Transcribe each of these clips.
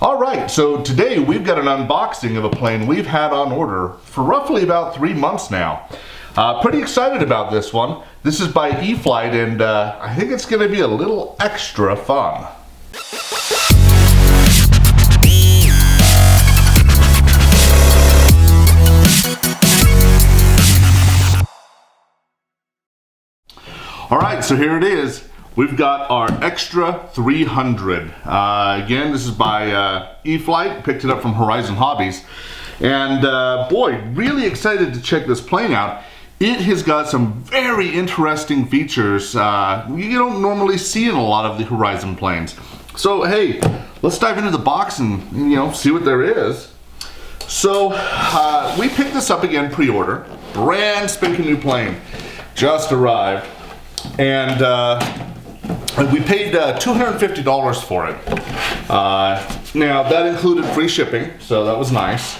All right, so today we've got an unboxing of a plane we've had on order for roughly about 3 months now. Pretty excited about this one. This is by E-flite, and I think it's going to be a little extra fun. All right, so here it is. We've got our Extra 300. Again, this is by E-flite, picked it up from Horizon Hobbies. And boy, really excited to check this plane out. It has got some very interesting features you don't normally see in a lot of the Horizon planes. So hey, let's dive into the box and see what there is. So we picked this up again pre-order. Brand spanking new plane. Just arrived. And we paid $250 for it. Now that included free shipping, so that was nice.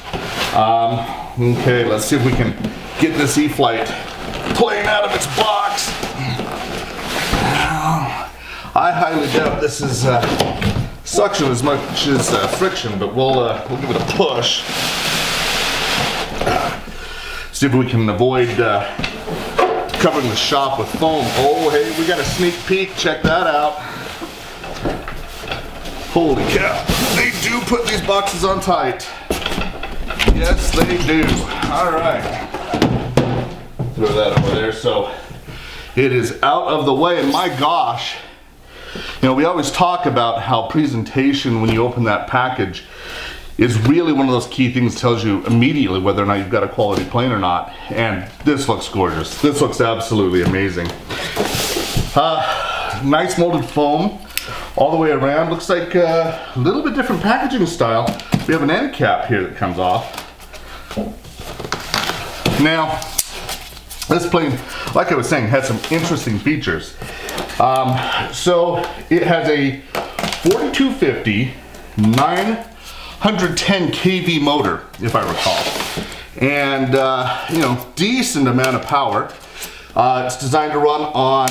Okay, let's see if we can get this E-flite plane out of its box. I highly doubt this is suction as much as friction, but we'll give it a push. See if we can avoid covering the shop with foam. Oh, hey, we got a sneak peek. Check that out. Holy cow. They do put these boxes on tight. Yes, they do. All right. Throw that over there. So it is out of the way, and my gosh, we always talk about how presentation when you open that package is really one of those key things that tells you immediately whether or not you've got a quality plane or not. And this looks gorgeous. This looks absolutely amazing. Nice molded foam all the way around. Looks like a little bit different packaging style. We have an end cap here that comes off. Now, this plane, like I was saying, has some interesting features. So it has a 4250 910 kV motor, if I recall, and decent amount of power. It's designed to run on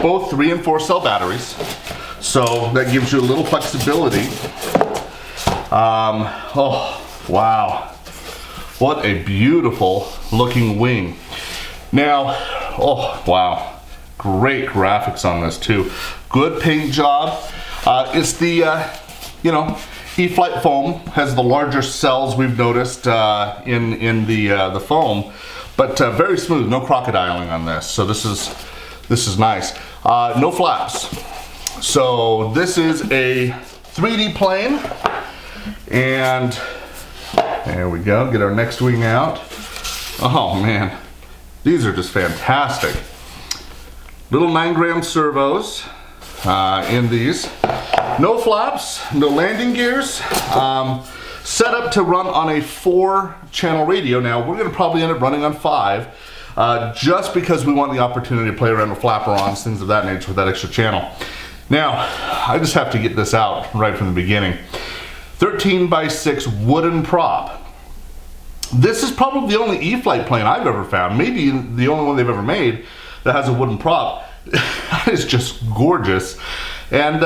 both 3 and 4 cell batteries, so that gives you a little flexibility. Oh wow, what a beautiful looking wing. Now, oh wow, great graphics on this too. Good paint job. It's the E-flite foam has the larger cells we've noticed in the foam, but very smooth, no crocodiling on this. So this is nice. No flaps. So this is a 3D plane, and there we go. Get our next wing out. Oh man, these are just fantastic. Little 9-gram servos in these. No flaps, no landing gears. Set up to run on a 4-channel radio. Now we're going to probably end up running on 5, just because we want the opportunity to play around with flapper-ons, things of that nature with that extra channel. Now, I just have to get this out right from the beginning. 13x6 wooden prop. This is probably the only E-flite plane I've ever found, maybe the only one they've ever made that has a wooden prop. That is just gorgeous. And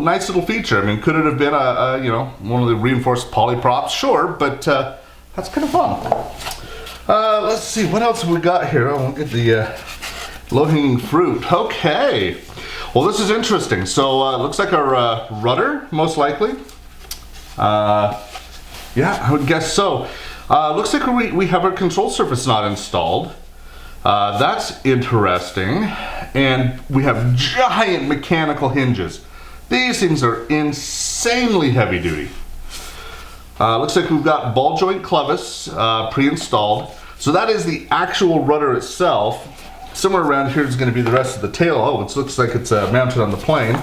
nice little feature. I mean, could it have been a one of the reinforced poly props? Sure, but that's kind of fun. Let's see, what else have we got here? Oh, we'll get the low-hanging fruit. Okay. Well, this is interesting. So it looks like our rudder, most likely. Yeah, I would guess so. Looks like we have our control surface not installed. That's interesting. And we have giant mechanical hinges. These things are insanely heavy duty. Looks like we've got ball joint clevis pre-installed. So that is the actual rudder itself. Somewhere around here is going to be the rest of the tail. Oh, it looks like it's mounted on the plane.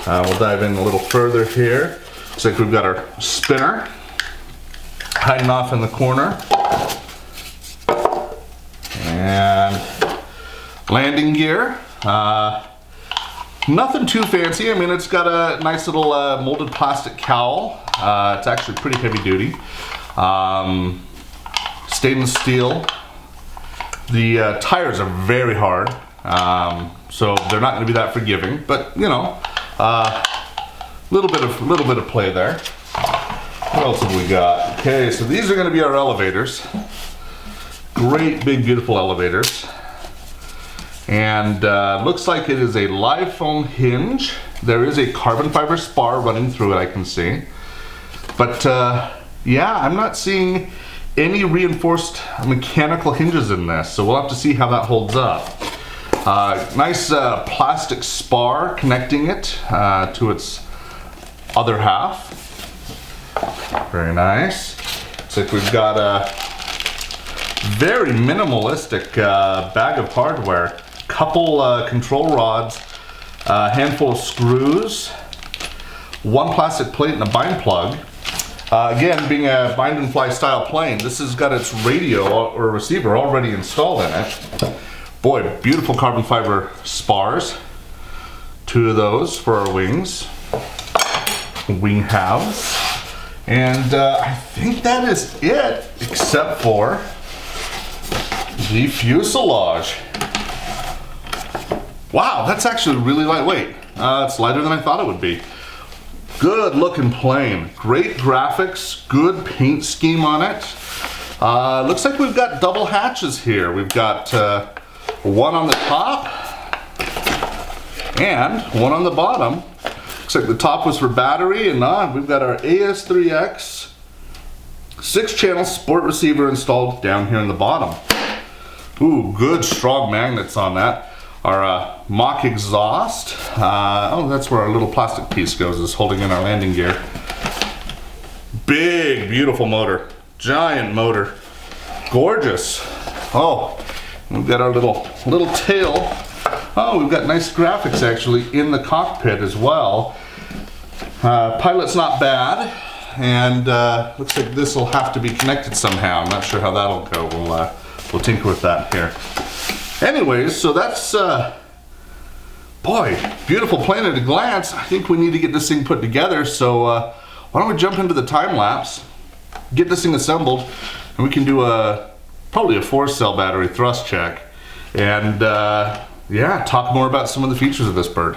We'll dive in a little further here. Looks like we've got our spinner hiding off in the corner. And landing gear. Nothing too fancy. I mean, it's got a nice little molded plastic cowl. It's actually pretty heavy duty. Stainless steel. The tires are very hard, so they're not going to be that forgiving, but little bit of play there. What else have we got? Okay, so these are going to be our elevators. Great, big, beautiful elevators. And looks like it is a live foam hinge. There is a carbon fiber spar running through it, I can see. But yeah, I'm not seeing any reinforced mechanical hinges in this, so we'll have to see how that holds up. Nice plastic spar connecting it to its other half. Very nice. Looks like we've got a very minimalistic bag of hardware. Couple control rods, a handful of screws, one plastic plate and a bind plug. Again, being a bind and fly style plane, this has got its radio or receiver already installed in it. Boy, beautiful carbon fiber spars. 2 of those for our wings, wing halves. And I think that is it, except for the fuselage. Wow, that's actually really lightweight. It's lighter than I thought it would be. Good looking plane. Great graphics, good paint scheme on it. Looks like we've got double hatches here. We've got one on the top and one on the bottom. Looks like the top was for battery, and we've got our AS3X 6-channel sport receiver installed down here in the bottom. Ooh, good strong magnets on that. Our mock exhaust. Oh, that's where our little plastic piece goes, is holding in our landing gear. Big, beautiful motor. Giant motor. Gorgeous. Oh, we've got our little tail. Oh, we've got nice graphics actually in the cockpit as well. Pilot's not bad. And looks like this will have to be connected somehow. I'm not sure how that'll go. We'll tinker with that here. Anyways, so that's, boy, beautiful plane at a glance. I think we need to get this thing put together, so why don't we jump into the time lapse, get this thing assembled, and we can do probably a 4-cell battery thrust check, and yeah, talk more about some of the features of this bird.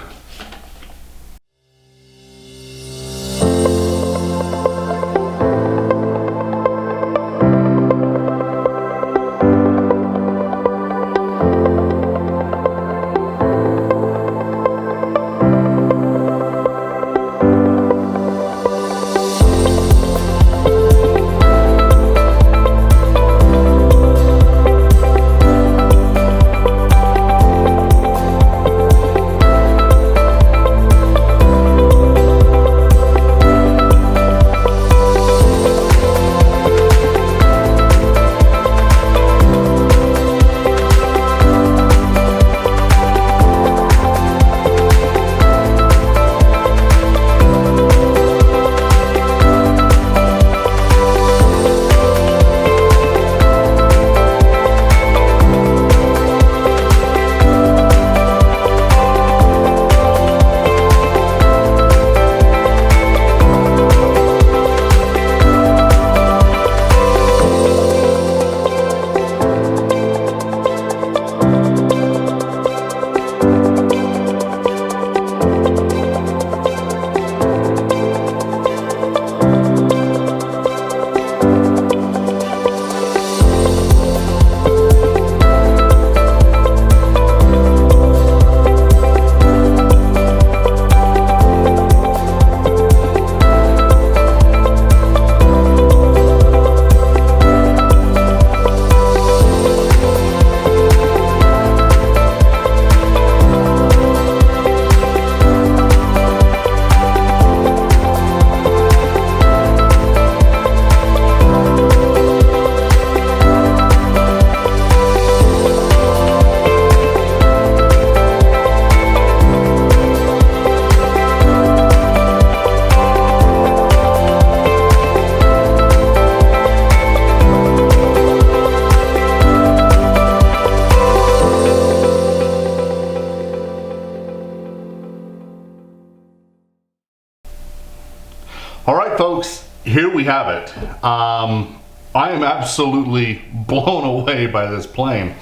Alright folks, here we have it. I am absolutely blown away by this plane.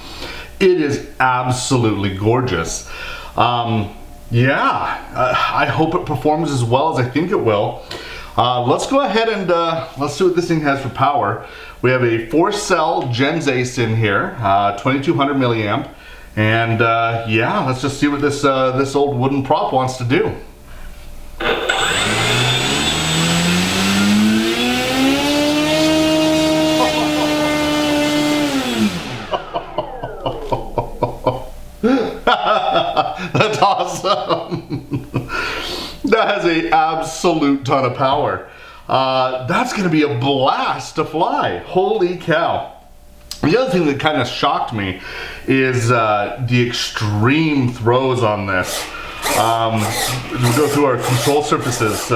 It is absolutely gorgeous. Yeah, I hope it performs as well as I think it will. Let's go ahead and let's see what this thing has for power. We have a 4-cell Gens Ace in here, 2200 milliamp, and yeah, let's just see what this this old wooden prop wants to do. That's awesome. That has an absolute ton of power. That's going to be a blast to fly. Holy cow. The other thing that kind of shocked me is the extreme throws on this. As we go through our control surfaces,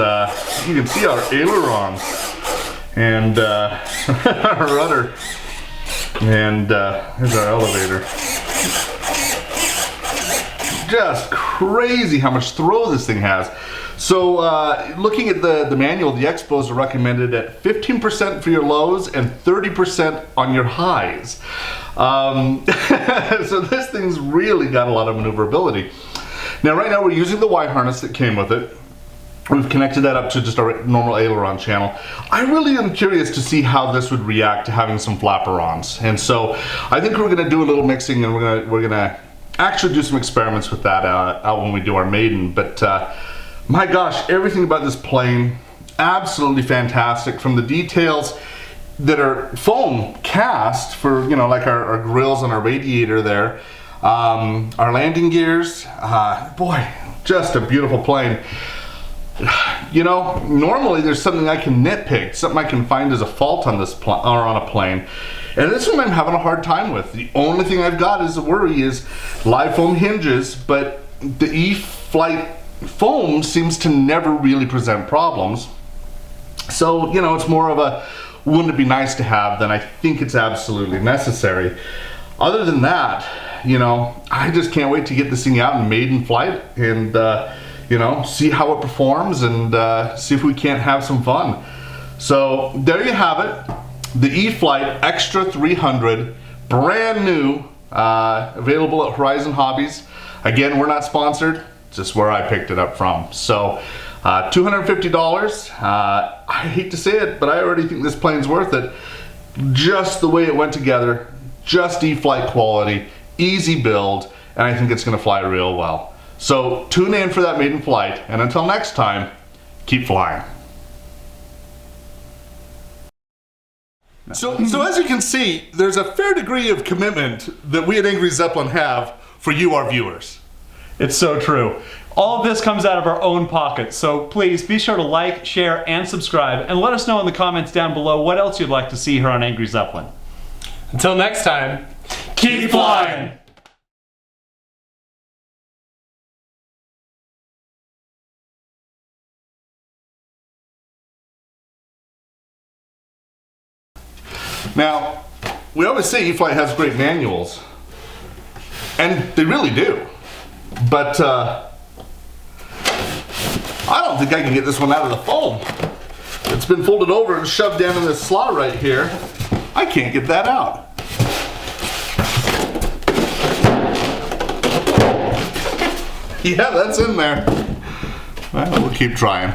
you can see our ailerons and our rudder. And here's our elevator. Just crazy how much throw this thing has. So looking at the manual, the expos are recommended at 15% for your lows and 30% on your highs. So this thing's really got a lot of maneuverability. Now right now we're using the Y harness that came with it. We've connected that up to just our normal aileron channel. I really am curious to see how this would react to having some flaperons. And so I think we're gonna do a little mixing, and we're gonna actually do some experiments with that out when we do our maiden. But my gosh, everything about this plane, absolutely fantastic. From the details that are foam cast for, you know, like our grills on our radiator there, our landing gears, boy, just a beautiful plane. You know, normally there's something I can nitpick, something I can find as a fault on this or on a plane. And this one I'm having a hard time with. The only thing I've got as a worry is live foam hinges, but the E-flite foam seems to never really present problems. So, you know, it's more of a, wouldn't it be nice to have, than I think it's absolutely necessary. Other than that, you know, I just can't wait to get this thing out in maiden flight and, you know, see how it performs and see if we can't have some fun. So there you have it. The E-flite Extra 300, brand new, available at Horizon Hobbies. Again, we're not sponsored, just where I picked it up from. So $250. I hate to say it, but I already think this plane's worth it. Just the way it went together, just E-flite quality, easy build, and I think it's gonna fly real well. So tune in for that maiden flight, and until next time, keep flying. So as you can see, there's a fair degree of commitment that we at Angry Zeppelin have for you, our viewers. It's so true. All of this comes out of our own pockets, so please be sure to like, share, and subscribe, and let us know in the comments down below what else you'd like to see here on Angry Zeppelin. Until next time, keep flying! Now, we always say E-flite has great manuals, and they really do, but I don't think I can get this one out of the foam. It's been folded over and shoved down in this slot right here. I can't get that out. Yeah, that's in there. Well, we'll keep trying.